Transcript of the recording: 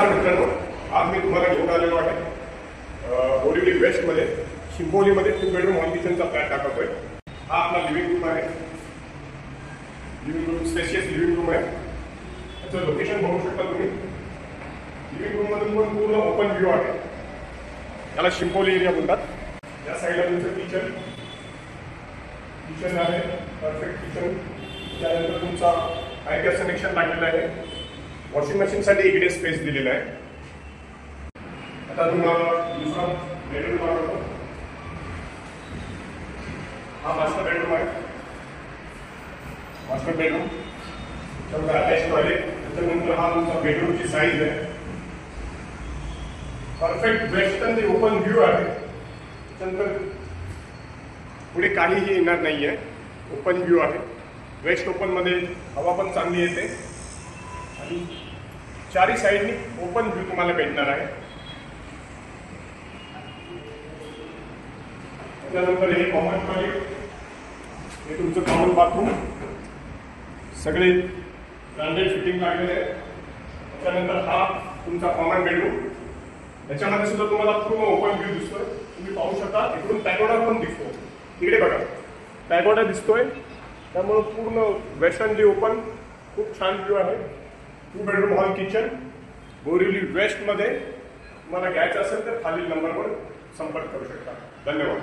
नमस्कार मित्रांनो, आज मी तुम्हाला घेऊन आलेलो आहे बोरिवली वेस्ट मध्ये शिंपोलीमध्ये 2 बेडरूम हॉल किचनचा फ्लॅट दाखवतोय। हा आपला लिव्हिंग रूम आहे। Living room spacious living room आहे। त्याचं लोकेशन बघू शकता तुम्ही। लिव्हिंग रूम मधून पण पूर्ण ओपन व्ह्यू आहे। याला शिंपोली एरिया बोलतात। या साईडला तुमचं किचन आहे, परफेक्ट किचन। त्यानंतर तुमचा आयपीएस कनेक्शन लागलेलं आहे। वॉशिंग मशीन साठी इकडे स्पेस दिलेला आहे। आता तुम्हाला दुसरा बेडरूम दाखवतो। हा मास्टर बेडरूम आहे। मास्टर बेडरूम त्यामध्ये अटॅच टॉयलेट, त्याच्यानंतर हा तुमचा बेडरूमची साईज आहे। परफेक्ट वेस्टर्न ओपन व्ह्यू आहे। त्यानंतर पुढे काहीही येणार नाहीये, ओपन व्ह्यू आहे। वेस्ट ओपन मध्ये हवा पण चांगली येते आणि चारी साइडनी ओपन व्ह्यू तुम्हाला भेटणार आहे। त्यानंतर हे कॉमन टॉयलेट, हे तुमचं कॉमन बाथरूम, सगळे ब्रँडेड फिटिंग लागलेले आहे। त्यानंतर हा तुमचा कॉमन बेडरूम, याच्यामध्ये सुद्धा तुम्हाला पूर्ण ओपन व्ह्यू दिसतोय। तुम्ही पाहू शकता इकडून पॅगोडा पण दिसतो। इकडे बघा, पॅगोडा दिसतोय, त्यामुळे पूर्ण वेस्टर्नली ओपन खूप छान व्ह्यू आहे। 2 bedroom hall kitchen Borivali west मध्ये तुम्हाला घ्यायचं असेल तर खालील नंबरवर संपर्क करू शकता। धन्यवाद।